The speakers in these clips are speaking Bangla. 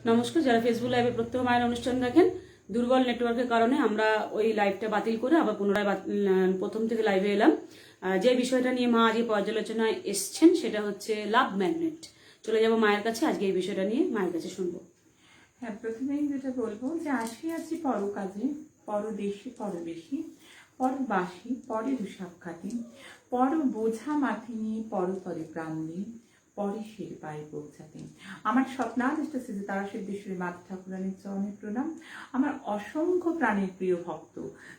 নমস্কার। যারা ফেসবুক লাইভে প্রত্যহ মায়ের অনুষ্ঠান দেখেন, দুর্বল নেটওয়ার্কের কারণে আমরা ওই লাইভটা বাতিল করে আবার পুনরায় প্রথম থেকে লাইভে এলাম। যে বিষয়টা নিয়ে মা আজকে পর্যালোচনায় এসছেন সেটা হচ্ছে লাভ ম্যাগনেট। চলে যাব মায়ের কাছে, আজকে এই বিষয়টা নিয়ে মায়ের কাছে শুনবো। হ্যাঁ, প্রথমেই যেটা বলবো যে আসি পর কাজে, পরদেশে পরবেশী, পরবাসী পরের সাক্ষাতে, পর বোঝা মাথে নিয়ে পরতরে প্রাণ দিই, পরে সের পায়ে পৌঁছাতে। আমার স্বপ্নাদিষ্ট শ্রী তারা সিদ্ধেশ্বরী মাতা ঠাকুরানীর চরণে প্রণাম। আমার অসংখ্য প্রাণের প্রিয় ভক্ত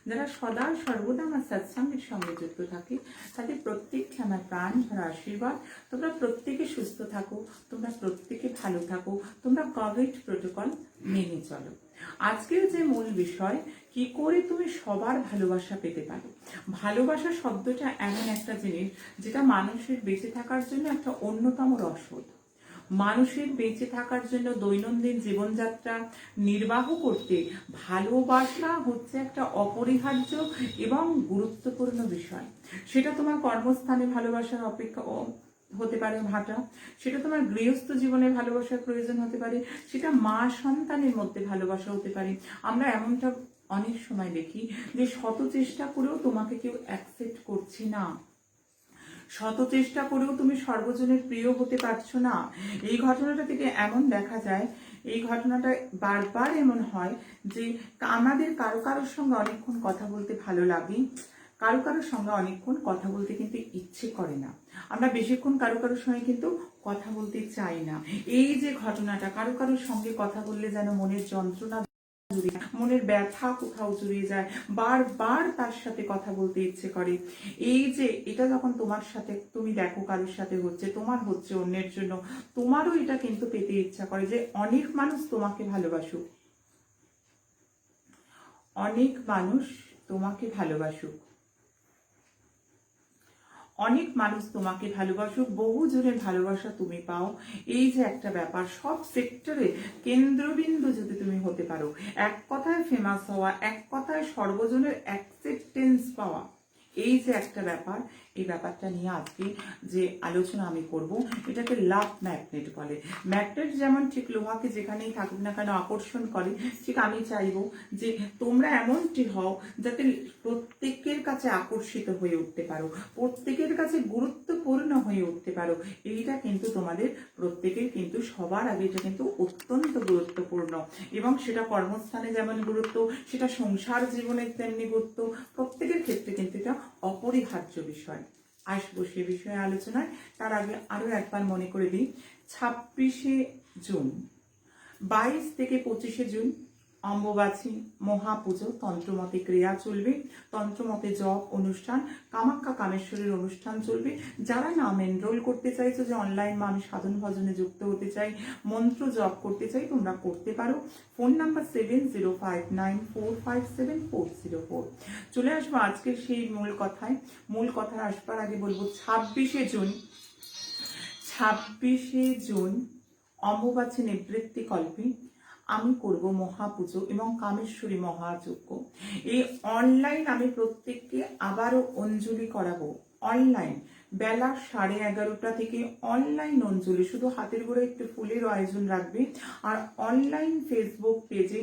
যারা সদা সর্বদা আমার সৎসঙ্গের সঙ্গে যুক্ত থাকে, তাদের প্রত্যেককে আমার প্রাণ ভরা আশীর্বাদ। তোমরা প্রত্যেকে সুস্থ থাকো, তোমরা প্রত্যেকে ভালো থাকো, তোমরা কোভিড প্রোটোকল মেনে চলো। আজকের যে মূল বিষয়, কি করে তুমি সবার ভালোবাসা পেতে পারো। ভালোবাসা শব্দটা এমন একটা জিনিস যেটা মানুষের বেঁচে থাকার জন্য একটা অন্যতম রসদ। মানুষের বেঁচে থাকার জন্য দৈনন্দিন জীবনযাত্রা নির্বাহ করতে ভালোবাসা হচ্ছে একটা অপরিহার্য এবং গুরুত্বপূর্ণ বিষয়। সেটা তোমার কর্মস্থানে ভালোবাসার অপেক্ষা হতে পারে ভাটা, সেটা তোমার গৃহস্থ জীবনে ভালোবাসার প্রয়োজন হতে পারে, সেটা মা সন্তানের মধ্যে ভালোবাসা হতে পারে। আমরা এমনটা অনেক সময় দেখি যে শত চেষ্টা করেও তোমাকে কেউ অ্যাকসেপ্ট করছে না, শত চেষ্টা করেও তুমি সর্বজনের প্রিয় হতে পারছো না। এই ঘটনাটা থেকে এমন দেখা যায়, এই ঘটনাটা বারবার এমন হয় যে আমাদের কারো কারোর সঙ্গে অনেকক্ষণ কথা বলতে ভালো লাগে, কারো কারোর সঙ্গে অনেকক্ষণ কথা বলতে কিন্তু ইচ্ছে করে না। আমরা বেশিক্ষণ কারো কারোর সঙ্গে কিন্তু কথা বলতে চাই না। এই যে ঘটনাটা, কারো কারোর সঙ্গে কথা বললে যেন মনের যন্ত্রণা, মনের ব্যথা কোথাও জুড়িয়ে যায়, বারবার তার সাথে কথা বলতে ইচ্ছে করে। এই যে এটা যখন তোমার সাথে তুমি দেখো কারোর সাথে হচ্ছে, তোমার হচ্ছে অন্যের জন্য, তোমারও এটা কিন্তু পেতে ইচ্ছা করে যে অনেক মানুষ তোমাকে ভালোবাসুক, অনেক মানুষ তোমাকে ভালোবাসুক, অনেক মানুষ তোমাকে ভালোবাসুক, বহু জনের ভালোবাসা তুমি পাও। এই যে একটা ব্যাপার, সব সেক্টরে কেন্দ্রবিন্দু যদি তুমি হতে পারো, এক কথায় ফেমাস হওয়া, এক কথায় সর্বজনের অ্যাকসেপ্টেন্স পাওয়া, এই যে একটা ব্যাপার, এই ব্যাপারটা নিয়ে আজকে যে আলোচনা আমি করব, এটাকে লাভ ম্যাগনেট বলে। ম্যাগনেট যেমন ঠিক লোহাকে যেখানেই থাকুক না কেন আকর্ষণ করে, ঠিক আমি চাইবো যে তোমরা এমনটি হও যাতে প্রত্যেকের কাছে আকর্ষিত হয়ে উঠতে পারো, প্রত্যেকের কাছে গুরুত্বপূর্ণ হয়ে উঠতে পারো। এইটা কিন্তু তোমাদের প্রত্যেকের কিন্তু সবার আগে এটা কিন্তু অত্যন্ত গুরুত্বপূর্ণ, এবং সেটা কর্মস্থানে যেমন গুরুত্ব, সেটা সংসার জীবনের তেমনি গুরুত্ব, প্রত্যেকের ক্ষেত্রে কিন্তু এটা অপরিহার্য বিষয়। আসবো সে বিষয়ে আলোচনায়। তার আগে আরো একবার মনে করে দিই, 26শে জুন, 22 থেকে 25শে জুন অম্বুবাচী মহাপুজো, তন্ত্রমতে ক্রিয়া চলবে, তন্ত্রমতে জপ অনুষ্ঠান, কামাখ্যা কামেশ্বরীর অনুষ্ঠান চলবে। যারা নাম এনরোল করতে চাইছো যে অনলাইন আমি সাধন ভজনে যুক্ত হতে চাই, মন্ত্র জপ করতে চাই, তোমরা করতে পারো। Phone number 7059457404। চলে আসবো আজকের সেই মূল কথায়। মূল কথায় আসবার আগে বলবো 26শে জুন অম্বুবাচী নিবৃত্তি কল্পে আমি করব মহাপুজো এবং কামেশ্বরী মহাযজ্ঞ। এই অনলাইন আমি প্রত্যেককে আবারও অঞ্জলি করাবো। অনলাইন বেলা 11:30 থেকে অনলাইন অঞ্জলি, শুধু হাতের গোড়ায় একটু ফুলের আয়োজন রাখবে। আর অনলাইন ফেসবুক পেজে,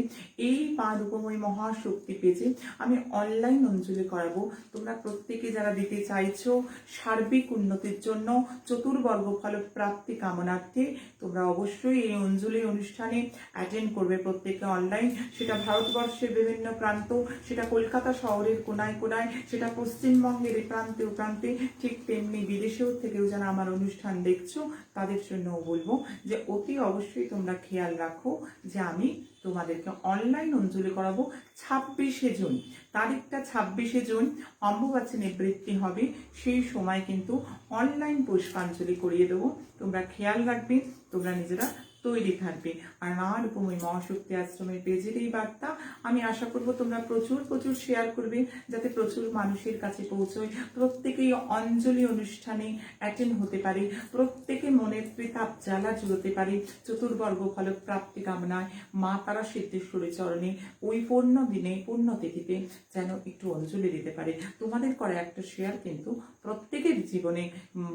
এই মা রূপময়ী মহাশক্তি পেজে আমি অনলাইন অঞ্জলি করাবো। তোমরা প্রত্যেকে যারা দিতে চাইছো সার্বিক উন্নতির জন্য, চতুর্বর্গ ফল প্রাপ্তি কামনার্থে, তোমরা অবশ্যই এই অঞ্জলি অনুষ্ঠানে অ্যাটেন্ড করবে প্রত্যেকে অনলাইন। সেটা ভারতবর্ষের বিভিন্ন প্রান্ত, সেটা কলকাতা শহরের কোনায় কোনায়, সেটা পশ্চিমবঙ্গের এই প্রান্তে ও প্রান্তে, ঠিক তেমনি বিদেশেও থেকেও যারা আমার অনুষ্ঠান দেখছো তাদের জন্যও বলবো যে অতি অবশ্যই তোমরা খেয়াল রাখো যে আমি তোমাদেরকে অনলাইন অঞ্জলি করাবো 26শে জুন। তারিখটা 26শে জুন অম্বুবাচী নিবৃত্তি হবে, সেই সময় কিন্তু অনলাইন পুষ্পাঞ্জলি করিয়ে দেবো। তোমরা খেয়াল রাখবে, তোমরা নিজেরা তৈরি থাকবে। আর মা রূপময়ী মহাশক্তি আশ্রমের পেজের এই বার্তা আমি আশা করবো তোমরা প্রচুর শেয়ার করবে, যাতে প্রচুর মানুষের কাছে পৌঁছয়, প্রত্যেকেই অঞ্জলি অনুষ্ঠানে অ্যাটেন্ড হতে পারে, প্রত্যেকে মনের প্রতাপ জ্বালা জুড়তে পারে। চতুর্বর্গ ফল প্রাপ্তি কামনায় মা তারা সিদ্ধেশ্বরী চরণে ওই পূর্ণ দিনে, পূর্ণ তিথিতে যেন একটু অঞ্জলি দিতে পারে। তোমাদের করা একটা শেয়ার কিন্তু প্রত্যেকের জীবনে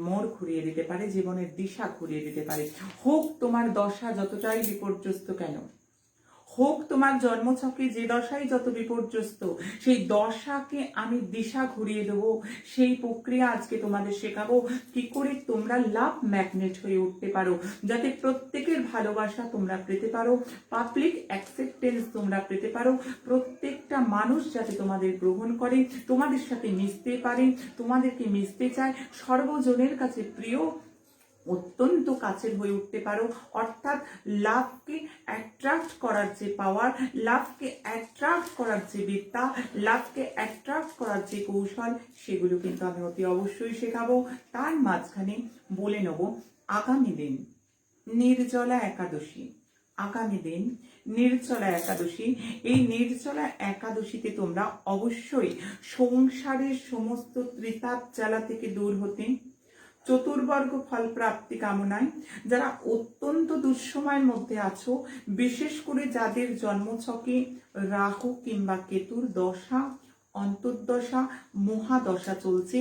মোড় ঘুরিয়ে দিতে পারে, জীবনের দিশা ঘুরিয়ে দিতে পারে। হোক তোমার 10 দশা যতটাই বিপর্যস্ত কেন হোক, তোমার জন্মছকে যে দশাই যত বিপর্যস্ত, সেই দশাকে আমি দিশা ঘুরিয়ে দেবো। সেই প্রক্রিয়া আজকে তোমাদের শেখাবো কি করে তোমরা লাভ ম্যাগনেট হয়ে উঠতে পারো, যাতে প্রত্যেকের ভালোবাসা তোমরা পেতে পারো, পাবলিক অ্যাকসেপ্টেন্স তোমরা পেতে পারো, প্রত্যেকটা মানুষ যাতে তোমাদের গ্রহণ করে, তোমাদের সাথে মিশতে পারে, তোমাদেরকে মিশতে চায়, সর্বজনের কাছে প্রিয়, অত্যন্ত কাছের হয়ে উঠতে পারো। অর্থাৎ লাভকে অ্যাট্রাক্ট করার যে পাওয়ার, লাভকে অ্যাট্রাক্ট করার যে বিদ্যা, লাভকে অ্যাট্রাক্ট করার যে কৌশল, সেগুলো কিন্তু আমি অতি অবশ্যই শেখাবো। তার মাঝখানে বলে নেব আগামী দিন নির্জলা একাদশী। আগামী দিন নির্জলা একাদশী। এই নির্জলা একাদশীতে তোমরা অবশ্যই সংসারের সমস্ত ত্রিতাপ জ্বালা থেকে দূর হতে, চতুর্বর্গ ফল প্রাপ্তি কামনায় যারা অত্যন্ত দুঃসময়ের মধ্যে আছো, বিশেষ করে যাদের জন্মছকে রাহু কিংবা কেতুর দশা, অন্তর্দশা, মহাদশা চলছে,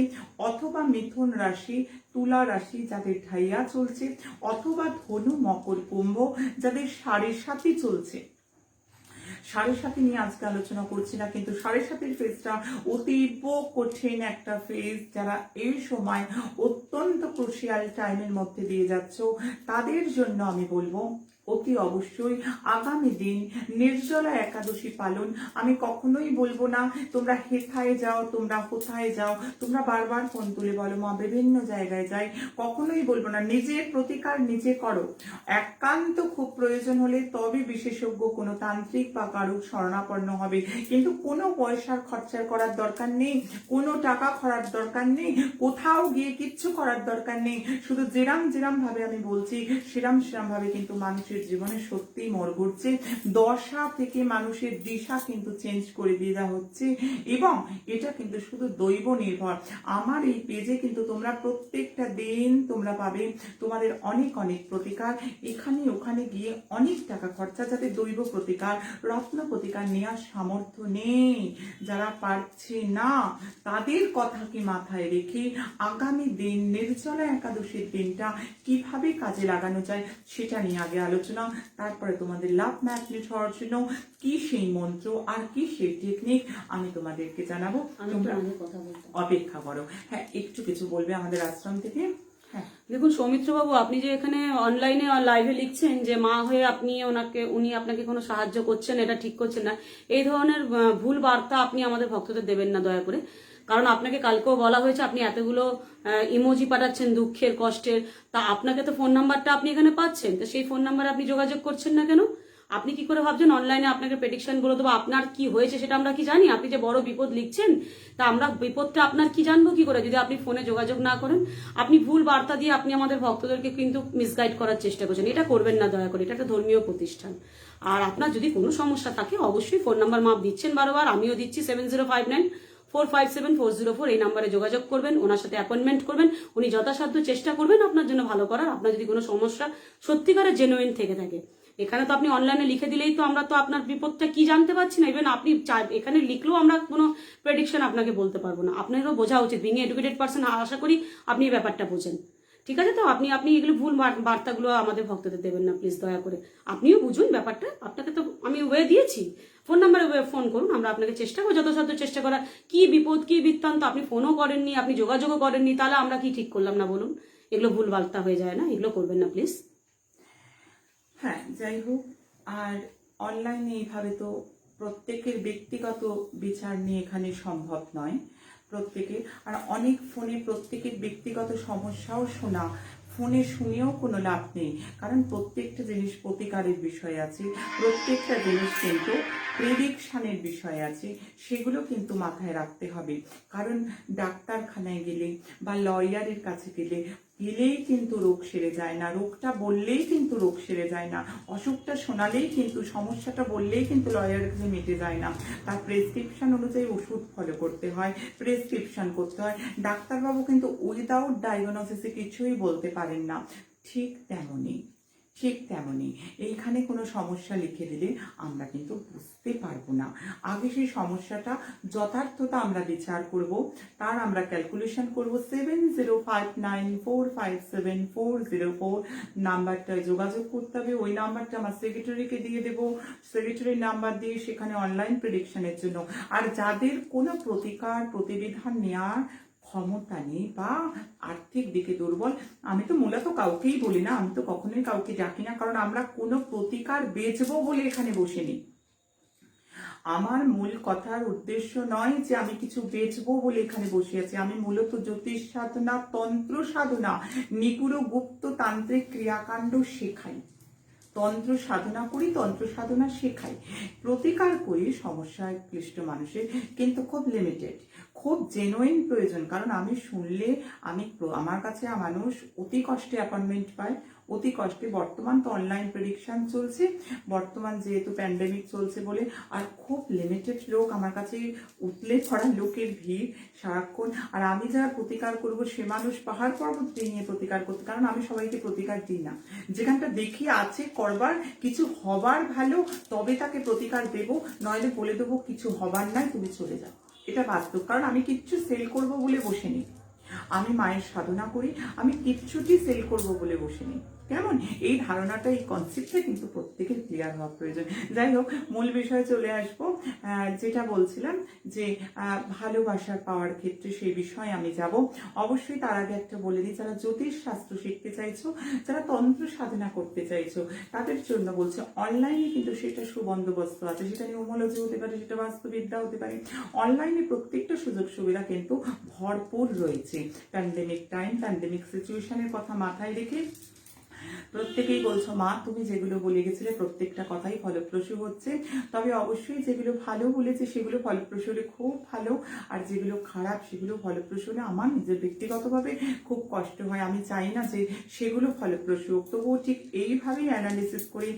অথবা মিথুন রাশি, তুলা রাশি যাদের ঢাইয়া চলছে, অথবা ধনু, মকর, কুম্ভ যাদের 7.5 চলছে। 7.5 নিয়ে আজকে আলোচনা করছি না, কিন্তু 7.5 ফেজটা অতীব কঠিন একটা ফেজ। যারা এই সময় অত্যন্ত ক্রুশিয়াল টাইমের মধ্যে দিয়ে যাচ্ছ, তাদের জন্য আমি বলবো অতি অবশ্যই আগামী দিন নির্জলা একাদশী পালন। আমি কখনোই বলবো না তোমরা হেথায় যাও, তোমরা কোথায় যাও, তোমরা বারবার ফোন তুলে বলো মা বিভিন্ন জায়গায় যাই, কখনোই বলবো না। নিজের প্রতিকার নিজে করো। একান্ত খুব প্রয়োজন হলে তবে বিশেষজ্ঞ কোনো তান্ত্রিক বা কারুর শরণাপন্ন হবে, কিন্তু কোনো পয়সার খরচা করার দরকার নেই, কোনো টাকা খরচার দরকার নেই, কোথাও গিয়ে কিচ্ছু করার দরকার নেই। শুধু যেরাম ভাবে আমি বলছি সেরাম ভাবে কিন্তু মানুষের জীবনে সত্যি মোড় ঘুরছে। দশা থেকে মানুষের দিশা কিন্তু চেঞ্জ করে দিয়ে দেওয়া হচ্ছে, এবং এটা কিন্তু শুধু দৈব নির্ভর। আমার এই পেজে কিন্তু তোমরা প্রত্যেকটা দিন তোমরা পাবে তোমাদের অনেক অনেক প্রতিকার। এখানে ওখানে গিয়ে অনেক টাকা খরচা, যাতে দৈব প্রতিকার, রত্ন প্রতিকার নেওয়ার সামর্থ্য নেই, যারা পারছে না, তাদের কথাকে মাথায় রেখে আগামী দিন নির্জলা একাদশীর দিনটা কিভাবে কাজে লাগানো যায় সেটা নিয়ে আগে আলোচনা। তারপরে তোমাদের লাভ ম্যাগনেট হওয়ার জন্য কি সেই মন্ত্র আর কি সেই টেকনিক আমি তোমাদেরকে জানাবো। তোমরা অপেক্ষা করো। হ্যাঁ, একটু কিছু বলবে আমাদের আশ্রম থেকে? দেখুন সৌমিত্র বাবু, আপনি যে এখানে অনলাইনে লাইভে লিখছেন যে মা হয়ে উনি আপনাকে কোনো সাহায্য করছেন, এটা ঠিক করছেন না, এই ধরনের ভুল বার্তা আপনি আমাদের ভক্তদের দেবেন না দয়া করে। কারণ আপনাকে কালকেও বলা হয়েছে আপনি এতগুলো ইমোজি পাঠাচ্ছেন দুঃখের, কষ্টের, তা আপনাকে তো ফোন নাম্বারটা আপনি এখানে পাচ্ছেন, তো সেই ফোন নাম্বারে আপনি যোগাযোগ করছেন না কেন? আপনি কি করে ভাবছেন অনলাইনে আপনাকে প্রেডিকশন বলে দেবো? আপনার কি হয়েছে সেটা আমরা কি জানি? আপনি যে বড় বিপদ লিখছেন, তা আমরা বিপদটা আপনার কি জানবো কি করে যদি আপনি ফোনে যোগাযোগ না করেন? আপনি ভুল বার্তা দিয়ে আপনি আমাদের ভক্তদেরকে কিন্তু মিসগাইড করার চেষ্টা করছেন। এটা করবেন না দয়া করে, এটা একটা ধর্মীয় প্রতিষ্ঠান। আর আপনার যদি কোনো সমস্যা থাকে অবশ্যই ফোন নাম্বার মাপ দিচ্ছেন বারবার, আমিও দিচ্ছি 7059457404, এই নাম্বারে যোগাযোগ করবেন, ওনার সাথে অ্যাপয়েন্টমেন্ট করবেন, উনি যথাসাধ্য চেষ্টা করবেন আপনার জন্য ভালো করার। আপনার যদি কোনো সমস্যা সত্যিকারের জেনুইন থেকে থাকে, এখানে তো আপনি অনলাইনে লিখে দিলেই তো আমরা তো আপনার বিপদটা কি জানতে পারছি না। ইভেন আপনি এখানে লিখলেও আমরা কোনো প্রেডিকশন আপনাকে বলতে পারবো না। আপনারও বোঝা উচিত, বিং এডুকেটেড পার্সন, আশা করি আপনি এই ব্যাপারটা বোঝেন। ঠিক আছে? তো আপনি এগুলো ভুল বার্তাগুলো আমাদের ভক্তদের দেবেন না প্লিজ, দয়া করে। আপনিও বুঝুন ব্যাপারটা, আপনাকে তো আমি ওয়ে দিয়েছি, ফোন নাম্বারে ফোন করুন, আমরা আপনাকে চেষ্টা করবো যথাসাধ্য চেষ্টা করা। কি বিপদ কি বৃত্তান্ত, আপনি ফোনও করেননি, আপনি যোগাযোগও করেননি, তাহলে আমরা কি ঠিক করলাম না বলুন? এগুলো ভুল বার্তা হয়ে যায় না, এগুলো করবেন না প্লিজ। হ্যাঁ, যাই হোক, আর অনলাইনে এইভাবে তো প্রত্যেকের ব্যক্তিগত বিচার নিয়ে এখানে সম্ভব নয় প্রত্যেকে। আর অনেক ফোনে প্রত্যেকের ব্যক্তিগত সমস্যাও শোনা, ফোনে শুনেও কোনো লাভ নেই, কারণ প্রত্যেকটা জিনিস প্রতিকারের বিষয় আছে, প্রত্যেকটা জিনিস কিন্তু প্রেডিকশনের বিষয় আছে, সেগুলো কিন্তু মাথায় রাখতে হবে। কারণ ডাক্তারখানায় গেলে বা লয়ারের কাছে গেলেই কিন্তু রোগ সেরে যায় না, রোগটা বললেই কিন্তু রোগ সেরে যায় না, অসুখটা শোনালেই কিন্তু, সমস্যাটা বললেই কিন্তু লয়ারের কাছে মিটে যায় না। তার প্রেসক্রিপশন অনুযায়ী ওষুধ ফলো করতে হয়, প্রেসক্রিপশন করতে হয়। ডাক্তারবাবু কিন্তু উইদাউট ডায়াগনোসিসে কিছুই বলতে পারেন না। ঠিক ঠিক তেমনই এইখানে কোনো সমস্যা লিখে দিলে আমরা কিন্তু বুঝতে পারবো না। আগে সেই সমস্যাটা যথার্থতা আমরা বিচার করব, তার আমরা ক্যালকুলেশন করব। 7059457404 নাম্বারটায় যোগাযোগ করতে হবে। ওই নাম্বারটা আমার সেক্রেটারিকে দিয়ে দেবো, সেক্রেটারির নাম্বার দিয়ে সেখানে অনলাইন প্রেডিকশনের জন্য। আর যাদের কোনো প্রতিকার প্রতিবিধান নেওয়ার ক্ষমতা নেই বা আর্থিক দিকে দুর্বল, আমি তো মূলত কাউকেই বলি না, আমি তো কখনোই কাউকে ডাকি না, কারণ আমরা কোনো প্রতিকার বেচবো বলে এখানে বসিনি। আমার মূল কথার উদ্দেশ্য নয় যে আমি কিছু বেচবো বলে এখানে বসে আছি। আমি মূলত জ্যোতিষ সাধনা, তন্ত্র সাধনা, নিগুড় গুপ্ত তান্ত্রিক ক্রিয়াকাণ্ড শেখাই, তন্ত্র সাধনা করি, তন্ত্র সাধনা শেখাই, প্রতিকার করি সমস্যায় ক্লিষ্ট মানুষের, কিন্তু খুব লিমিটেড, খুব জেনুইন প্রয়োজন। কারণ আমি শুনলে আমার কাছে মানুষ অতি কষ্টে অ্যাপয়েন্টমেন্ট পায়, অতি কষ্টে। বর্তমান তো অনলাইন প্রেডিকশন চলছে, বর্তমান যেহেতু প্যান্ডেমিক চলছে বলে, আর খুব লিমিটেড লোক আমার কাছে, উতলে পড়া লোকের ভিড় সারাক্ষণ। আর আমি যারা প্রতিকার করব সে মানুষ পাহাড় পর্বত নিয়ে প্রতিকার করতে, কারণ আমি সবাইকে প্রতিকার দিই না। যেখানটা দেখি আছে করবার, কিছু হবার ভালো, তবে তাকে প্রতিকার দেব, নইলে বলে দেবো কিছু হবার নাই, তুমি চলে যাও। এটা বাস্তব, কারণ আমি কিচ্ছু সেল করব বলে বসিনি। আমি মায়ের সাধনা করি, আমি কিচ্ছুটি সেল করব বলে বসিনি। কেমন এই ধারণাটা, এই কনসেপ্টটা কিন্তু প্রত্যেকের ক্লিয়ার হওয়া প্রয়োজন। যাই হোক, মূল বিষয়ে চলে আসবো। যেটা বলছিলাম যে ভালোবাসা পাওয়ার ক্ষেত্রে সেই বিষয়ে আমি যাব। অবশ্যই তার আগে একটা বলে দিই, যারা জ্যোতিষ শাস্ত্র শিখতে চাইছো, যারা তন্ত্র সাধনা করতে চাইছো, তাদের জন্য বলছে অনলাইনে কিন্তু সেটা সুবন্দোবস্ত আছে। সেটা নিউমোলজি হতে পারে, সেটা বাস্তুবিদ্যা হতে পারে। অনলাইনে প্রত্যেকটা সুযোগ সুবিধা কিন্তু ভরপুর রয়েছে। প্যান্ডেমিক টাইম, প্যান্ডেমিক সিচুয়েশনের কথা মাথায় রেখে প্রত্যেকেই বলছো মা তুমি যেগুলো বলে গেছিলে প্রত্যেকটা কথাই ফলপ্রসূ হচ্ছে। তবে অবশ্যই যেগুলো ভালো বলেছে সেগুলো ফলপ্রসূ হলে খুব ভালো, আর যেগুলো খারাপ সেগুলো ফলপ্রসূ হলে আমার নিজের ব্যক্তিগতভাবে খুব কষ্ট হয়। আমি চাই না যে সেগুলো ফলপ্রসূ হোক, তবুও ঠিক এইভাবেই অ্যানালিসিস করে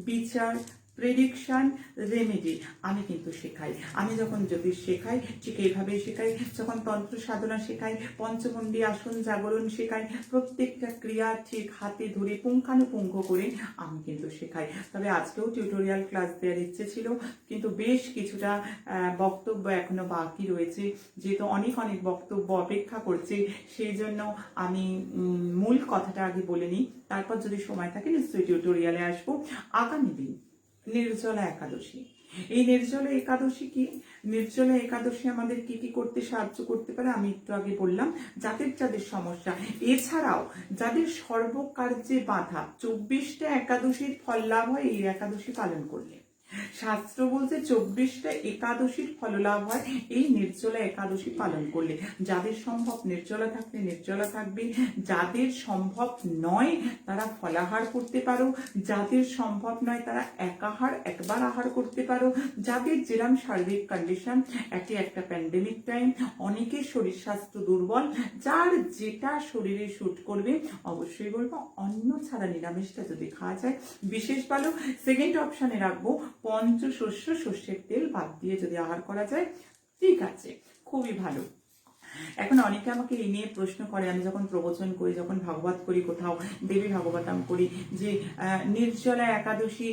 বিচার, প্রেডিকশন, রেমেডি আমি কিন্তু শেখাই। আমি যখন জ্যোতিষ শেখাই ঠিক এইভাবেই শেখাই, যখন তন্ত্র সাধনা শেখাই, পঞ্চমন্ডি আসন জাগরণ শেখাই, প্রত্যেকটা ক্রিয়া ঠিক হাতে ধরে পুঙ্খানুপুঙ্খ করে আমি কিন্তু শেখাই। তবে আজকেও টিউটোরিয়াল ক্লাস দেওয়ার ইচ্ছে ছিল, কিন্তু বেশ কিছুটা বক্তব্য এখনো বাকি রয়েছে, যেহেতু অনেক অনেক বক্তব্য অপেক্ষা করছে, সেই জন্য আমি মূল কথাটা আগে বলে নিই, তারপর যদি সময় থাকে নিশ্চয়ই টিউটোরিয়ালে আসবো। আগামী দিন নির্জলা একাদশী। এই নির্জলা একাদশী কি? নির্জলা একাদশী আমাদের কি কি করতে সাহায্য করতে পারে আমি একটু আগে বললাম। যাদের যাদের সমস্যা, এছাড়াও যাদের সর্বকার্যে বাধা, 24টা একাদশীর ফল লাভ হয় এই একাদশী পালন করলে। শাস্ত্র বলছে 24টা একাদশীর ফল লাভ হয় এই নির্জলা একাদশী পালন করলে। যাদের সম্ভব নির্জলা থাকলে নির্জলা থাকবে, যাদের সম্ভব নয় তারা ফলাহার করতে পারো, যাদের সম্ভব নয় তারা একাহার, একবার আহার করতে পারো। যাদের যেরাম শারীরিক কন্ডিশন, একটা প্যান্ডেমিক টাইম, অনেকের শরীর স্বাস্থ্য দুর্বল, যার যেটা শরীরে শুট করবে, অবশ্যই বলবো অন্ন ছাড়া নিরামিষটা যদি খাওয়া যায় বিশেষ ভালো। সেকেন্ড অপশানে রাখবো পঞ্চশস্য, শস্যের তেল বাদ দিয়ে যদি আহার করা যায়, ঠিক আছে, খুবই ভালো। এখন অনেকে আমাকে এই নিয়ে প্রশ্ন করে, আমি যখন প্রবচন করি, যখন ভাগবত করি, কোথাও দেবী ভাগবতাম করি, যে নির্জলা একাদশী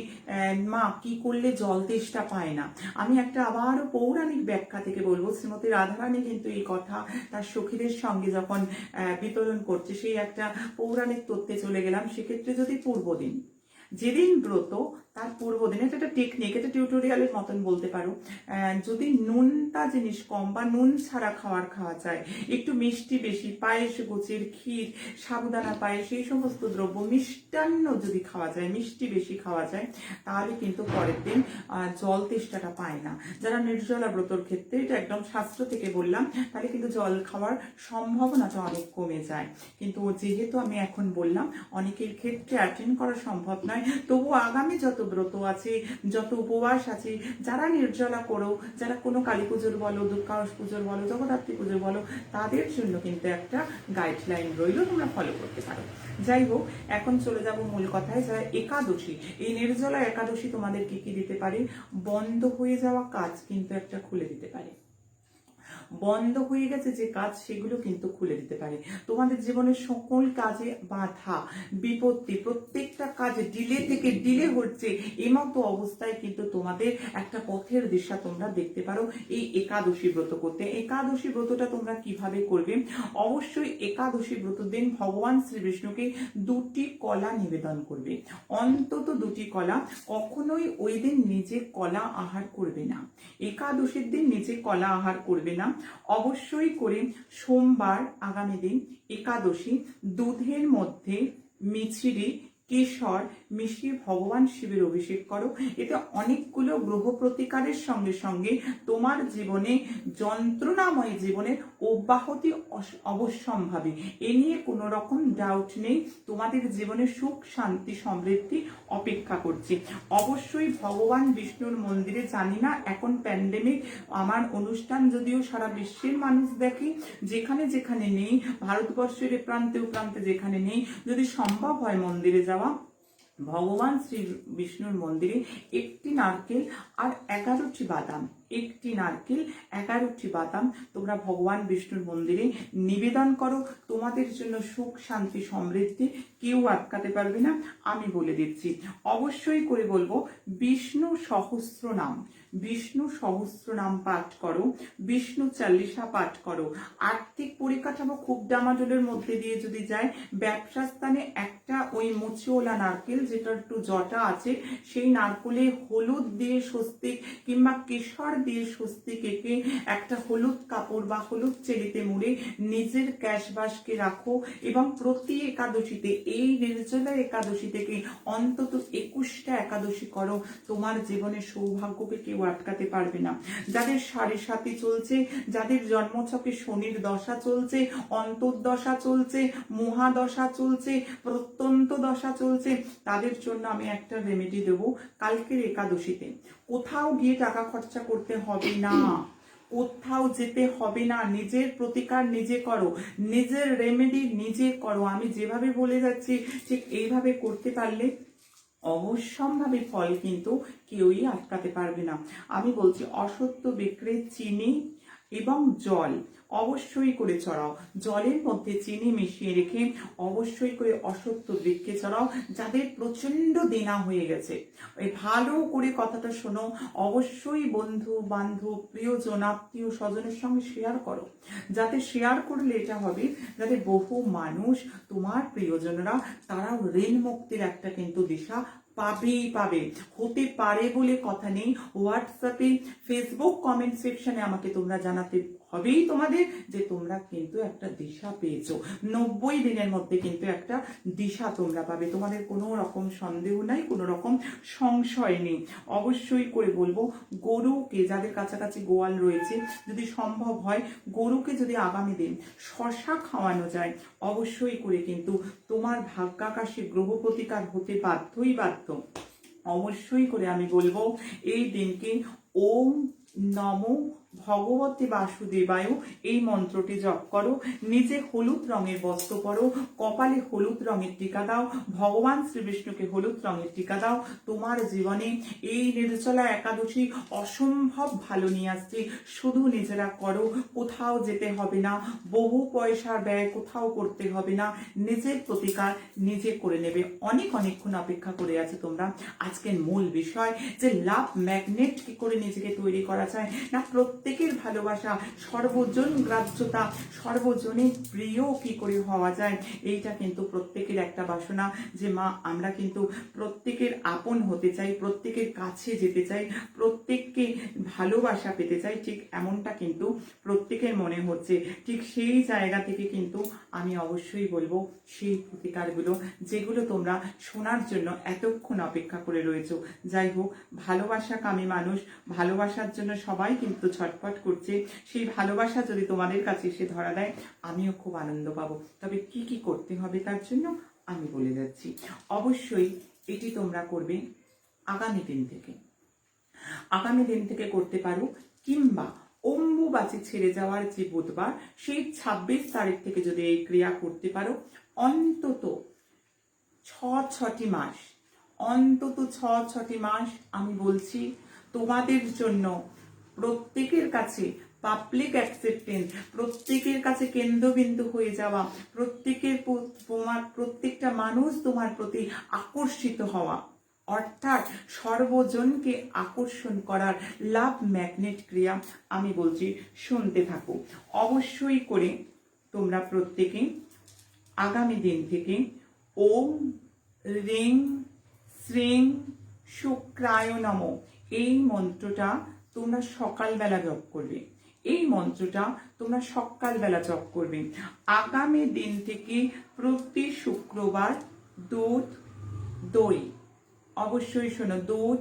মা কি করলে জল তেষ্টা পায় না। আমি একটা আবারও পৌরাণিক ব্যাখ্যা থেকে বলবো। শ্রীমতী রাধারানী কিন্তু এই কথা তার সখীদের সঙ্গে যখন বিতরণ করছে, সেই একটা পৌরাণিক তথ্যে চলে গেলাম। সেক্ষেত্রে যদি পূর্বদিন, যেদিন ব্রত তার পূর্বদিন, এটা একটা টেকনিক, এটা টিউটোরিয়ালের মতন বলতে পারো, যদি নুনটা জিনিস কম বা নুন ছাড়া খাওয়া যায়, একটু মিষ্টি বেশি, পায়েস গোছের ক্ষীর, সাবুদানা পায়েস, এই সমস্ত দ্রব্য, মিষ্টান্ন যদি খাওয়া যায়, মিষ্টি বেশি খাওয়া যায়, তাহলে কিন্তু পরের দিন জল তেষ্টাটা পায় না। যারা নির্জলা ব্রতর ক্ষেত্রে, এটা একদম শাস্ত্র থেকে বললাম, তাহলে কিন্তু জল খাওয়ার সম্ভাবনাটা অনেক কমে যায়। কিন্তু যেহেতু আমি এখন বললাম অনেকের ক্ষেত্রে অ্যাটেন্ড করা সম্ভব নয়, তবু আগামী যত ব্রত আছে, যত উপবাস আছে, যারা নির্জলা করো, যারা কোনো কালী পুজোর বলো, দুর্গাস পুজোর বলো, জগদ্ধাত্রী পুজোর বলো, তাদের জন্য কিন্তু একটা গাইডলাইন রইল, তোমরা ফলো করতে পারো। যাই হোক, এখন চলে যাব মূল কথায়। যারা একাদশী, এই নির্জলা একাদশী তোমাদের কি কি দিতে পারে? বন্ধ হয়ে যাওয়া কাজ কিন্তু একটা খুলে দিতে পারে। বন্ধ হয়ে গেছে যে কাজ, সেগুলো কিন্তু খুলে দিতে পারে। তোমাদের জীবনের সকল কাজে বাধা বিপত্তি, প্রত্যেকটা কাজ ডিলে থেকে ডিলে হচ্ছে, এমতো অবস্থায় কিন্তু তোমাদের একটা পথের দিশা তোমরা দেখতে পারো এই একাদশী ব্রত করতে। একাদশী ব্রতটা তোমরা কিভাবে করবে? অবশ্যই একাদশী ব্রত দিন ভগবান শ্রী বিষ্ণুকে 2টি কলা নিবেদন করবে, অন্তত 2টি কলা। কখনোই ওই দিন নিজে কলা আহার করবে না, একাদশীর দিন নিজে কলা আহার করবে না। অবশ্যই করে সোমবার আগামী দিন একাদশী দুধের মধ্যে মিছরি কেশর মিশিয়ে ভগবান শিবের অভিষেক করো। এতে অনেকগুলো গ্রহ প্রতিকারের সঙ্গে সঙ্গে তোমার জীবনে যন্ত্রণাময় জীবনের অব্যাহতি অবশ্যম্ভাবী, এ নিয়ে কোনো রকম ডাউট নেই। তোমাদের জীবনে সুখ শান্তি সমৃদ্ধি অপেক্ষা করছে। অবশ্যই ভগবান বিষ্ণুর মন্দিরে, জানি না এখন প্যান্ডেমিক আমার অনুষ্ঠান যদিও সারা বিশ্বের মানুষ দেখে, যেখানে যেখানে নেই, ভারতবর্ষের প্রান্তে প্রান্তে যেখানে নেই, যদি সম্ভব হয় মন্দিরে যাওয়া, ভগবান শ্রী বিষ্ণুর মন্দিরে একটি নারকেল আর 11টি বাদাম, একটি নারকেল 11টি বাদাম তোমরা ভগবান বিষ্ণুর মন্দিরে নিবেদন করো। তোমাদের জন্য সুখ শান্তি সমৃদ্ধি কেউ আটকাতে পারবে না, আমি বলে দিচ্ছি। অবশ্যই করে বলবো বিষ্ণু সহস্র নাম, বিষ্ণু সহস্র নাম পাঠ করো, বিষ্ণু চাল্লিশা পাঠ করো। আর্থিক পরিকাঠামো খুব ডামাডোলের মধ্যে দিয়ে যদি যায়, ব্যবসা স্থানে একটা ওই মুচিওলা নারকেল, যেটা একটু জটা আছে, সেই নারকেলে হলুদ দিয়ে স্বস্তিক কিংবা কেশর দিয়ে স্বস্তিক এঁকে একটা হলুদ কাপড় বা হলুদ চেলিতে মুড়ে নিজের ক্যাশবাসকে রাখো। এবং প্রতি একাদশীতে, এই নির্জলা একাদশী থেকে অন্তত 21টা একাদশী করো, তোমার জীবনে সৌভাগ্যকে কেউ আটকাতে পারবে না। যাদের সাড়ে সাথী চলছে, যাদের জন্মছকে শনির দশা চলছে, অন্তর্দশা চলছে, মহাদশা চলছে, প্রত্যন্ত দশা চলছে, তাদের জন্য আমি একটা রেমেডি দেবো কালকের একাদশীতে। কোথাও গিয়ে টাকা খরচা করতে হবে না, কোথাও যেতে হবে না, নিজের প্রতিকার নিজে করো, নিজের রেমেডি নিজে করো। আমি যেভাবে বলে যাচ্ছি ঠিক এইভাবে করতে পারলে অবশ্যম্ভাবী ফল কিন্তু কেউই আটকাতে পারবে না। আমি বলছি অসত্য বিক্রে চিনি এবং জল অবশ্যই করে চড়াও, জলের মধ্যে চিনি মিশিয়ে রেখে অবশ্যই করে অসত্য বৃক্ষে চড়াও। যাদের প্রচন্ড দেনা হয়ে গেছে, ওই ভালো করে কথাটা শোনো, অবশ্যই বন্ধু বান্ধব প্রিয়জন আত্মীয় স্বজনের সঙ্গে শেয়ার করো, যাতে শেয়ার করলে এটা হবে যাতে বহু মানুষ তোমার প্রিয়জনরা তারাও ঋণ মুক্তির একটা কিন্তু দিশা পাবেই পাবে। হতে পারে বলে কথা নেই, হোয়াটসঅ্যাপে ফেসবুক কমেন্ট সেকশনে আমাকে তোমরা জানাতে হবেই তোমাদের যে তোমরা কিন্তু একটা দিশা পেয়েছো। 90 দিনের মধ্যে কিন্তু একটা দিশা তোমরা পাবে, তোমাদের কোনো রকম সন্দেহ নাই, কোনো রকম সংশয় নেই। অবশ্যই করে বলবো গরুকে, যাদের কাছাকাছি গোয়াল রয়েছে, যদি সম্ভব হয় গরুকে যদি আগামী দিন শশা খাওয়ানো যায়, অবশ্যই করে কিন্তু তোমার ভাগ্যাকাশে গ্রহ প্রতিকার হতে বাধ্যই বাধ্য। অবশ্যই করে আমি বলবো এই দিনকে ওম নমো ভগবতী বাসুদেবায় এই মন্ত্রটি জপ করো, নিজে হলুদ রঙের বস্ত্র পরো, কপালে হলুদ রঙের টিকা দাও, ভগবান শ্রী বিষ্ণুকে হলুদ রঙের টিকা দাও। তোমার জীবনে এই নির্জলা একাদশী অসম্ভব ভালো নিয়ে আসছে। শুধু নিজেরা করো, কোথাও যেতে হবে না, বহু পয়সার ব্যয় কোথাও করতে হবে না, নিজের প্রতিকার নিজে করে নেবে। অনেকক্ষণ অপেক্ষা করে আছে তোমরা। আজকের মূল বিষয় যে লাভ ম্যাগনেট কি করে নিজেকে তৈরি করা যায় না, প্রত্যেকের ভালোবাসা, সর্বজন গ্রাহ্যতা, সর্বজনের প্রিয় কি করে হওয়া যায়, এইটা কিন্তু প্রত্যেকের একটা বাসনা যে মা আমরা কিন্তু প্রত্যেকের আপন হতে চাই, প্রত্যেকের কাছে যেতে চাই, প্রত্যেককে ভালোবাসা পেতে চাই। ঠিক এমনটা কিন্তু প্রত্যেকের মনে হচ্ছে। ঠিক সেই জায়গা থেকে কিন্তু আমি অবশ্যই বলবো সেই প্রতিকারগুলো যেগুলো তোমরা শোনার জন্য এতক্ষণ অপেক্ষা করে রয়েছো। যাই হোক, ভালোবাসা কামী মানুষ, ভালোবাসার জন্য সবাই কিন্তু ছটফট করছে। সেই ভালোবাসা যদি তোমাদের কাছে এসে ধরা দেয়, আমিও খুব আনন্দ পাবো। তবে কি কি করতে হবে তার জন্য আমি বলে যাচ্ছি। অবশ্যই এটি তোমরা করবে আগামী দিন থেকে, আগামী দিন থেকে করতে পারো, কিংবা অম্বুবাচী ছেড়ে যাওয়ার যে বুধবার সেই 26 তারিখ থেকে যদি এই ক্রিয়া করতে পারো, অন্তত 6টি মাস, অন্তত 6টি মাস আমি বলছি তোমাদের জন্য প্রত্যেকের কাছে পাবলিক অ্যাকসেপ্টেন্স, প্রত্যেকের কাছে কেন্দ্রবিন্দু হয়ে যাওয়া, প্রত্যেকটা মানুষ তোমার প্রতি আকর্ষিত হওয়া, অর্থাৎ সর্বজনকে আকর্ষণ করার লাভ ম্যাগনেট ক্রিয়া আমি বলছি, শুনতে থাকো। অবশ্যই করে তোমরা প্রত্যেকে আগামী দিন থেকে ওম রিং শ্রিং শুক্রায় নমঃ এই মন্ত্রটা তোমরা সকালবেলা জপ করবে। এই মন্ত্রটা তোমরা সকালবেলা জপ করবে। আগামী দিন থেকে প্রতি শুক্রবার দুধ দই, অবশ্যই শোনো, দুধ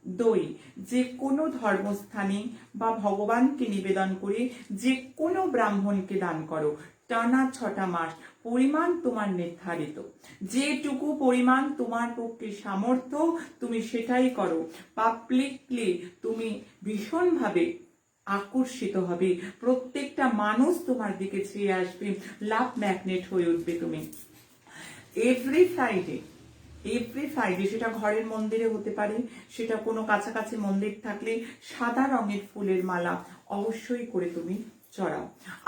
দই যে কোনো ধর্মস্থানে বা ভগবানকে নিবেদন করে যে কোনো ব্রাহ্মণকে দান করো। টানা 6টা মাস, পরিমাণ তোমার নির্ধারিত, যেটুকু পরিমাণ তোমার পক্ষে সামর্থ্য তুমি সেটাই করো। পাবলিকলি তুমি ভীষণভাবে আকর্ষিত হবে, প্রত্যেকটা মানুষ তোমার দিকে চেয়ে আসবে, লাভ ম্যাগনেট হয়ে উঠবে তুমি। এভরি ফ্রাইডে সেটা ঘরের মন্দিরে হতে পারে, সেটা কোনো কাছাকাছি মন্দির থাকলে সাদা রঙের ফুলের মালা অবশ্যই করে তুমি চড়াও।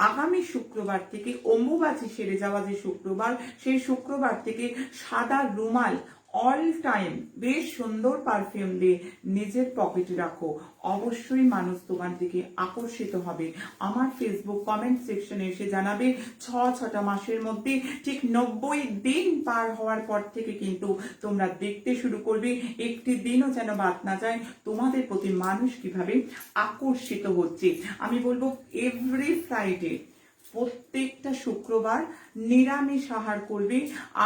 আগামী শুক্রবার থেকে অম্বুবাচী সেরে যাওয়া যে শুক্রবার, সেই শুক্রবার থেকে সাদা রুমাল অল টাইম বেশ সুন্দর পারফিউম দিয়ে নিজের পকেটে রাখো। অবশ্যই মানুষ তোমার দিকে আকর্ষিত হবে। আমার ফেসবুক কমেন্ট সেকশনে এসে জানাবে 6টা মাসের মধ্যে ঠিক 90 দিন পার হওয়ার পর থেকে কিন্তু তোমরা দেখতে শুরু করবে, একটি দিনও যেন বাদ না যায় তোমাদের প্রতি মানুষ কিভাবে আকর্ষিত হচ্ছে। আমি বলবো এভরি ফ্রাইডে প্রত্যেকটা শুক্রবার নিরামিষ আহার করবে।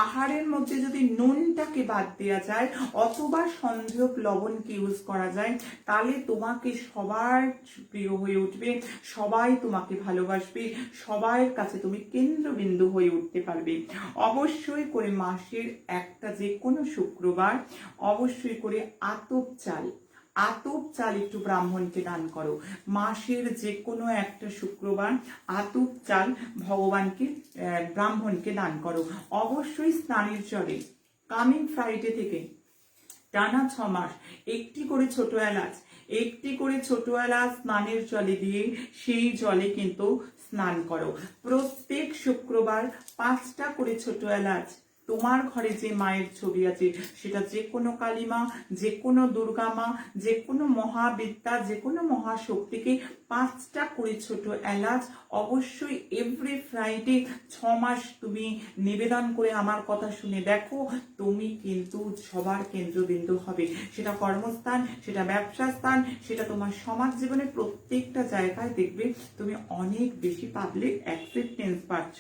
আহারের মধ্যে যদি নুনটাকে বাদ দেওয়া যায় অথবা সন্দেহ লবণকে ইউজ করা যায়, তাহলে তোমাকে সবার প্রিয় হয়ে উঠবে, সবাই তোমাকে ভালোবাসবে, সবার কাছে তুমি কেন্দ্রবিন্দু হয়ে উঠতে পারবে। অবশ্যই করে মাসের একটা যে কোনো শুক্রবার অবশ্যই করে আতপ চাল একটু ব্রাহ্মণকে দান করো। মাসের যে কোনো একটা শুক্রবার আতপ চাল ভগবানকে ব্রাহ্মণকে দান করো। অবশ্যই স্নানের জলে কামিং ফ্রাইডে থেকে টানা 6 মাস একটি করে ছোট এলাচ স্নানের জলে দিয়ে সেই জলে কিন্তু স্নান করো। প্রত্যেক শুক্রবার 5টা করে ছোট এলাচ, তোমার ঘরে যে মায়ের ছবি আছে সেটা যে কোনো কালী মা, যে কোনো দুর্গা মা, যে কোনো মহাবিদ্যা, যে কোনো মহাশক্তিকে 5টা করে ছোট এলাচ অবশ্যই এভরি ফ্রাইডে 6 মাস তুমি নিবেদন করে আমার কথা শুনে দেখো, তুমি কিন্তু সবার কেন্দ্রবিন্দু হবে। সেটা কর্মস্থান, সেটা ব্যবসা স্থান, সেটা তোমার সমাজ জীবনে প্রত্যেকটা জায়গায় দেখবে তুমি অনেক বেশি পাবলিক অ্যাকসেপ্টেন্স পাচ্ছ।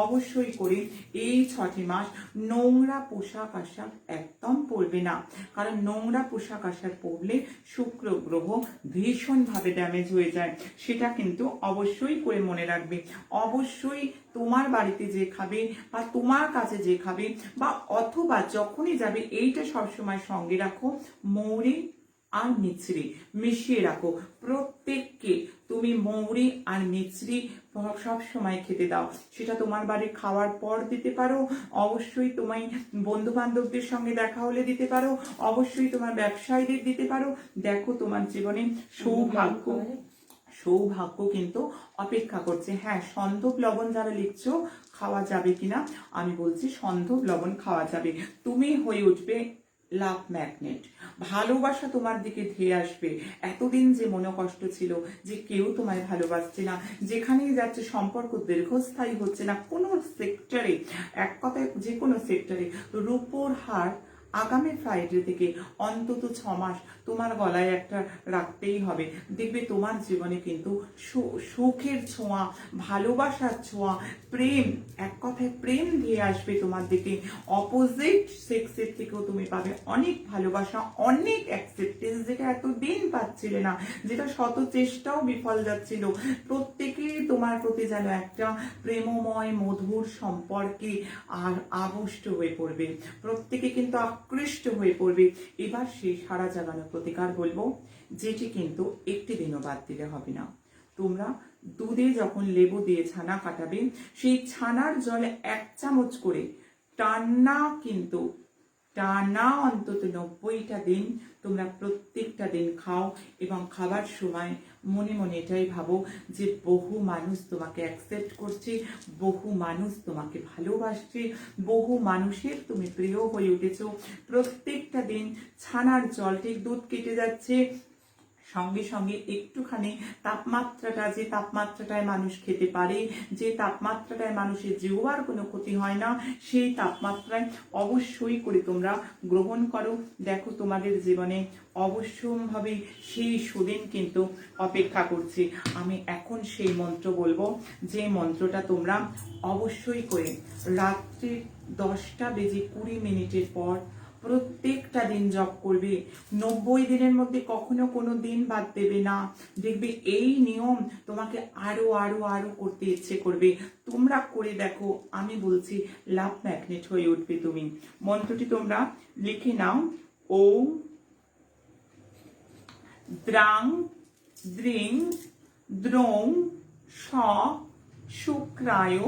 অবশ্যই করে এই 6টি মাস নোংরা পোশাক আশাক একদম পরবে না, কারণ নোংরা পোশাক আশাক পরলে শুক্র গ্রহ ভীষণভাবে ড্যামেজ হয়ে যায়। সেটা কিন্তু অবশ্যই করে মনে রাখবে। অবশ্যই তোমার বাড়িতে যে খাবে বা তোমার কাছে যে খাবে বা অথবা যখনই যাবে এইটা সবসময় সঙ্গে রাখো, মৌরি আর মিছরি মিশিয়ে রাখো। প্রত্যেককে তুমি মৌরি আর মিছরি সব সময় খেতে দাও। সেটা তোমার বাড়ি খাওয়ার পর দিতে পারো, অবশ্যই তোমায় বন্ধু বান্ধবদের সঙ্গে দেখা হলে দিতে পারো, অবশ্যই তোমার ব্যবসায়ীদের দিতে পারো। দেখো তোমার জীবনে সৌভাগ্য কিন্তু অপেক্ষা করছে। হ্যাঁ, সন্ধব লবণ যারা লিখছো খাওয়া যাবে কিনা, আমি বলছি সন্ধব লবণ খাওয়া যাবে। তুমি হয়ে উঠবে লাভ ম্যাগনেট, ভালোবাসা তোমার দিকে ধেয়ে আসবে। এতদিন যে মনোকষ্ট ছিল যে কেউ তোমায় ভালোবাসছে না, যেখানেই যাচ্ছে সম্পর্ক দীর্ঘস্থায়ী হচ্ছে না, কোনো সেক্টরে, এক কথায় যে কোনো সেক্টরে, রূপোর হার আগামী ফ্রাইডে থেকে অন্তত 6 মাস তোমার গলায় একটা রাখতেই হবে। দেখবে তোমার জীবনে কিন্তু সুখের ছোঁয়া, ভালোবাসার ছোঁয়া, প্রেম, এক কথায় প্রেম দিয়ে আসবে তোমার দিকে। অপোজিট সেক্সের থেকেও তুমি পাবে অনেক ভালোবাসা, অনেক অ্যাকসেপ্টেন্স, যেটা এতদিন পাচ্ছিলে না, যেটা শত চেষ্টাও বিফল যাচ্ছিল। প্রত্যেকে তোমার প্রতি যেন একটা প্রেমময় মধুর সম্পর্কে আর আবিষ্ট হয়ে পড়বে, প্রত্যেকে কিন্তু আকৃষ্ট হয়ে পড়বে। এবার সেই সারা জাগানো প্রতিকার বলবো, যেটি কিন্তু একটি দিনও বাদ দিলে হবে না। তোমরা দুধে যখন লেবু দিয়ে ছানা কাটাবে, সেই ছানার জলে 1 চামচ করে টানা অন্তত 90টা দিন তোমরা প্রত্যেকটা দিন খাও, এবং খাবার সময় মনে মনে এটাই ভাবো যে বহু মানুষ তোমাকে অ্যাকসেপ্ট করছে, বহু মানুষ তোমাকে ভালোবাসছে, বহু মানুষের তুমি প্রিয় হয়ে উঠেছো। প্রত্যেকটা দিন ছানার জল, ঠিক দুধ কেটে যাচ্ছে, সঙ্গে সঙ্গে একটুখানি তাপমাত্রাটা, যে তাপমাত্রাটায় মানুষ খেতে পারে, যে তাপমাত্রাটায় মানুষের জিহ্বার কোনো ক্ষতি হয় না, সেই তাপমাত্রায় অবশ্যই করে তোমরা গ্রহণ করো। দেখো তোমাদের জীবনে অবশ্যভাবে সেই সুদিন কিন্তু অপেক্ষা করছে। আমি এখন সেই মন্ত্র বলবো, যে মন্ত্রটা তোমরা অবশ্যই করে রাত্রি 10:20 পর প্রত্যেকটা দিন জপ করবে। 90 দিনের মধ্যে কখনো কোনো দিন বাদ দেবে না। দেখবে এই নিয়ম তোমাকে আরো আরো আরো করতে ইচ্ছে করবে। তোমরা করে দেখো, আমি বলছি লাভ ম্যাগনেট হয়ে উঠবে তুমি। মন্ত্রটি তোমরা লিখে নাও। ওম দ্রাং দ্রিং দ্রৌং স শুক্রায়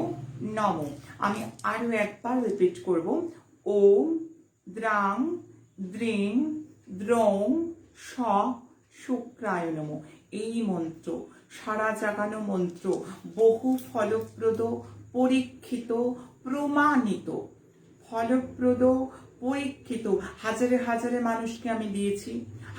নম। আমি আরো একবার রিপিট করব। ওম দ্রাং দ্রিং দ্রৌং স শুক্রায় নম। এই মন্ত্র সারা জাগানো মন্ত্র, বহু ফলপ্রদ, পরীক্ষিত, প্রমাণিত, ফলপ্রদ, পরীক্ষিত। হাজারে হাজারে মানুষকে আমি দিয়েছি,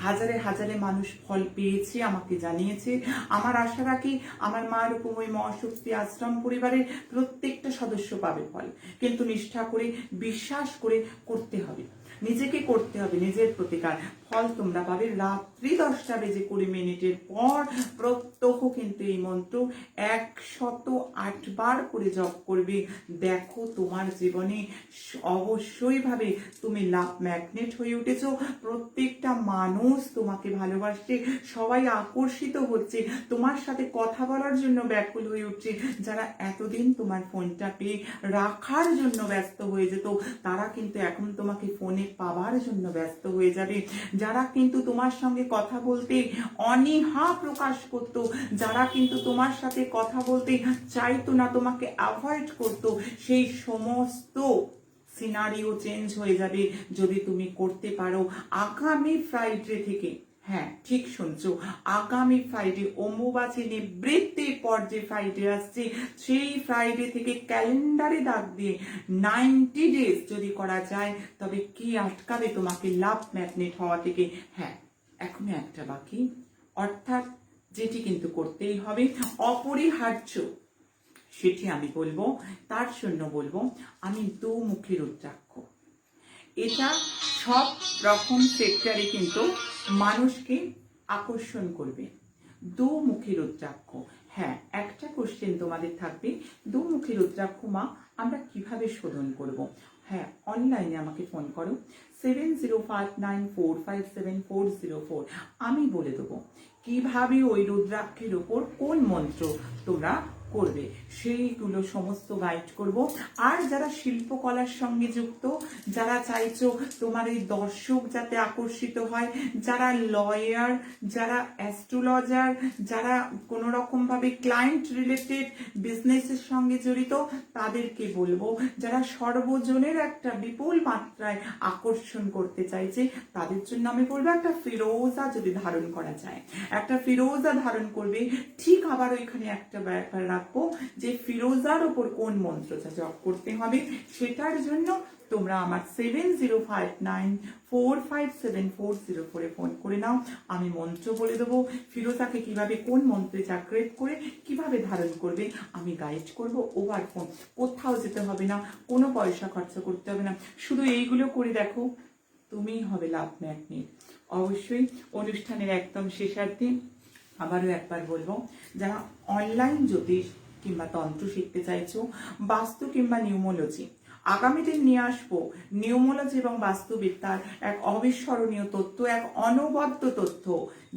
হাজারে হাজারে মানুষ ফল পেয়েছে, আমাকে জানিয়েছে। আমার আশা রাখি আমার মা রূপময়ী মহাশক্তি আশ্রম পরিবারের প্রত্যেকটা সদস্য পাবে ফল, কিন্তু নিষ্ঠা করে, বিশ্বাস করে করতে হবে, নিজেকে করতে হবে, নিজের প্রতিকার। ফল তোমরা পাবে রাত্রি 10:20 পর প্রত্যহ কিন্তু এই মন্ত্র 108 বার করে জপ করবে। দেখো তোমার জীবনে অবশ্যই ভাবে তুমি লাভ ম্যাগনেট হয়ে উঠেছো। প্রত্যেকটা মানুষ তোমাকে ভালোবাসছে, সবাই আকর্ষিত হচ্ছে, তোমার সাথে কথা বলার জন্য ব্যাকুল হয়ে উঠছে। যারা এতদিন তোমার ফোনটা পেয়ে রাখার জন্য ব্যস্ত হয়ে যেত, তারা কিন্তু এখন তোমাকে ফোনে পাবার জন্য ব্যস্ত হয়ে যাবে। যারা কিন্তু তোমার সঙ্গে কথা বলতে অনীহা প্রকাশ করত, যারা কিন্তু তোমার সাথে কথা বলতে চাইতো না, তোমাকে অ্যাভয়েড করতো, সেই সমস্ত সিনারিও চেঞ্জ হয়ে যাবে যদি তুমি করতে পারো। আগামী ফ্রাইডে থেকে, হ্যাঁ ঠিক শুনছো, আগামী ফ্রাইডে অম্বুবাচী নিবৃত্তির পর যে ফ্রাইডে আসছে, সেই ফ্রাইডে থেকে ক্যালেন্ডারে দাগ দিয়ে 90 ডেজ যদি করা যায়, তবে কি আটকাবে তোমাকে লাভ ম্যাগনেট হওয়া থেকে? হ্যাঁ, এখনো একটা বাকি, অর্থাৎ যেটি কিন্তু করতেই হবে, অপরিহার্য, সেটি আমি বলবো। তার জন্য বলবো আমি দুমুখী রুদ্রাক্ষ। এটা সব রকম সেক্টরে কিন্তু মানুষকে আকর্ষণ করবে। দুমুখী রুদ্রাক্ষ, হ্যাঁ একটা কোশ্চেন তোমাদের থাকবে, দুমুখী রুদ্রাক্ষ মা আমরা কিভাবে শোধন করব? হ্যাঁ, অনলাইনে আমাকে ফোন করো 7059457404। আমি বলে দেবো কিভাবে ওই রুদ্রাক্ষের উপর কোন মন্ত্র তোমরা করবে, সেইগুলো সমস্ত গাইড করব। আর যারা শিল্পকলার সঙ্গে যুক্ত, যারা চাইছো তোমার এই দর্শক যাতে আকর্ষিত হয়, যারা লয়ার, যারা অ্যাস্ট্রোলজার, যারা কোনো রকম ভাবে ক্লায়েন্ট রিলেটেড বিজনেসের সঙ্গে জড়িত, তাদেরকে বলবো। যারা সর্বজনের একটা বিপুল মাত্রায় আকর্ষণ করতে চাইছে, তাদের জন্য আমি বলবো একটা ফিরোজা যদি ধারণ করা যায়, একটা ফিরোজা ধারণ করবে। ঠিক আবার ওইখানে একটা ব্যাপার রাখবো যে ফিরোজার ওপর কোন মন্ত্রটা জপ করতে হবে, সেটার জন্য তোমরা আমার 7059457404 ফোন করে নাও। আমি মন্ত্র বলে দেবো, ফিরোজাকে কিভাবে কোন মন্ত্রে জাগ্রত করে কিভাবে ধারণ করবে আমি গাইড করব। ওভার ফোন, কোথাও যেতে হবে না, কোনো পয়সা খরচা করতে হবে না, শুধু এইগুলো করে দেখো, তুমিই হবে লাভ ম্যাগনেট। অবশ্যই অনুষ্ঠানের একদম শেষার্থে আবারও একবার বলবো, যারা অনলাইন জ্যোতিষ কিংবা তন্ত্র শিখতে চাইছো, বাস্তু কিংবা নিউমোলজি, আগামী দিন নিয়ে আসবো নিউমোলজি এবং বাস্তুবিদ্যার এক অবিস্মরণীয় তথ্য, এক অনবদ্য তথ্য,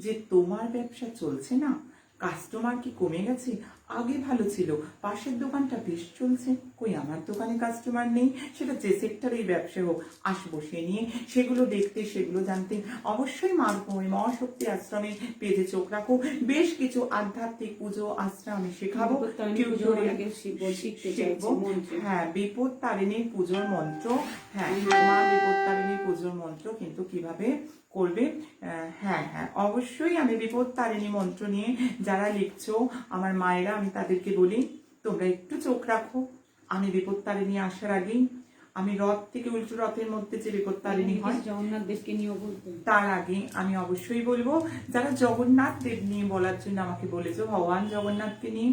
যে তোমার ব্যবসা চলছে না, কাস্টমার কি কমে গেছে, আগে ভালো ছিল, পাশের দোকানটা বেশ চলছে, কই আমার দোকানে কাস্টমার নেই, সেটা যে সেক্টরেই ব্যবসা হোক, আসবো সে নিয়ে সেগুলো দেখতে, সেগুলো জানতে অবশ্যই মারুপময়ী মহাশক্তি আশ্রমে পেজে চোখ রাখো। বেশ কিছু আধ্যাত্মিক পুজো আশ্রম আমি শেখাবো, বিপত্তারিণী পুজো টিউটোরিয়াল অনেকে শিখতে শিখবো। চাইছে মন্ত্র। হ্যাঁ, বিপদ তারিণী পুজোর মন্ত্র, হ্যাঁ মা বিপদ তারিণী পুজোর মন্ত্র কিন্তু কিভাবে করবে, হ্যাঁ হ্যাঁ অবশ্যই আমি বিপদ তারিণী মন্ত্র নিয়ে যারা লিখছো আমার মায়েরা, আমি তাদেরকে বলি তোমরা একটু চোখ রাখো। আমি বিপদ তারিণী আসার আগেই, আমি রথ থেকে উল্টো রথের মধ্যে যে বিপদ তারিণী হয় জগন্নাথ দেবকে নিয়েও বলতে, তার আগে আমি অবশ্যই বলবো যারা জগন্নাথ দেব নিয়ে বলার জন্য আমাকে বলেছো, ভগবান জগন্নাথকে নিয়ে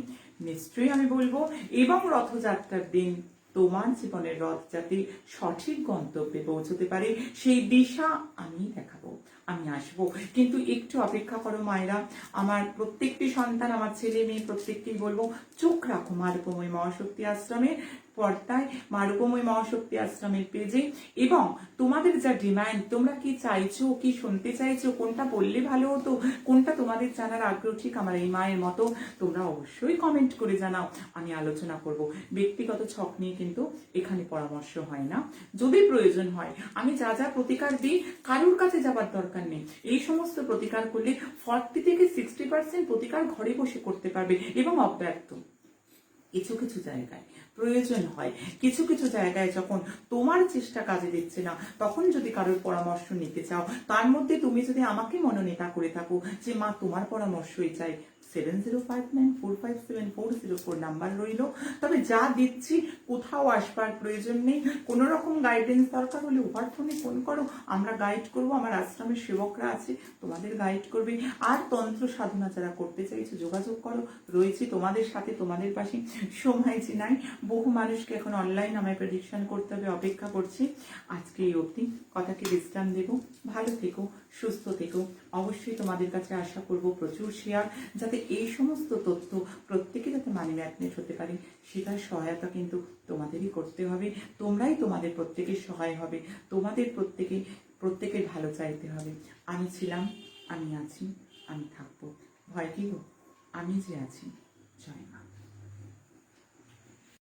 নিশ্চয়ই আমি বলবো। এবং রথযাত্রার দিন তোমার জীবনের রথ যাতে সঠিক গন্তব্যে পৌঁছতে পারে সেই দিশা আমি দেখাবো, আমি আসবো। কিন্তু একটু অপেক্ষা করো মায়েরা, আমার প্রত্যেকটি সন্তান, আমার ছেলে মেয়ে প্রত্যেককেই বলবো চোখ রাখো মারুপময়ী মহাশক্তি আশ্রমে পর্দায়, মারুপময়ী মহাশক্তি আশ্রমের পেজে। এবং তোমাদের যা ডিমান্ড, তোমরা কি চাইছো, কি শুনতে চাইছো, কোনটা বললে ভালো হতো, কোনটা তোমাদের জানার আগ্রহ ঠিক আমার এই মায়ের মতো, তোমরা অবশ্যই কমেন্ট করে জানাও, আমি আলোচনা করব। ব্যক্তিগত ছক নিয়ে কিন্তু এখানে পরামর্শ হয় না, যদি প্রয়োজন হয় আমি যা যা প্রতিকার দিই কারোর কাছে যাবার দরকার নেই। এই সমস্ত প্রতিকার করলে 40 থেকে 60% প্রতিকার ঘরে বসে করতে পারবে এবং অব্যর্থ। কিছু কিছু জায়গায় প্রয়োজন হয়, কিছু কিছু জায়গায় যখন তোমার চেষ্টা কাজে দিচ্ছে না, তখন যদি কারোর পরামর্শ নিতে চাও, তার মধ্যে তুমি যদি আমাকে মনোনীত করে থাকো যে মা তোমার পরামর্শই চাই, 7059457404 নাম্বার রইল। তবে যা দিচ্ছি কোথাও আসবার প্রয়োজন নেই, কোন রকম গাইডেন্স দরকার হলে ওভার ফোনে ফোন করো, আমরা গাইড করব, আমার আশ্রমের সেবকরা আছে তোমাদের গাইড করবে। আর তন্ত্র সাধনা যারা করতে চাইছো যোগাযোগ করো, রয়েছি তোমাদের সাথে, তোমাদের পাশে। সময় যে নাই, বহু মানুষকে এখন অনলাইন আমায় প্রেডিকশন করতে হবে, অপেক্ষা করছি। আজকে এই অবধি, কথাকে বিশ্রাম দেব। ভালো থেকো, সুস্থ থেকো। অবশ্যই তোমাদের কাছে আশা করব প্রচুর শেয়ার, যাতে এই সমস্ত তথ্য প্রত্যেকে যাতে মানি ম্যাগনেট হতে পারে, সেটার সহায়তা কিন্তু তোমাদেরই করতে হবে। তোমরাই তোমাদের প্রত্যেকের সহায় হবে, তোমাদের প্রত্যেকের ভালো চাইতে হবে। আমি ছিলাম, আমি আছি, আমি থাকবো। ভয় কি গো, আমি যে আছি। জয় মা।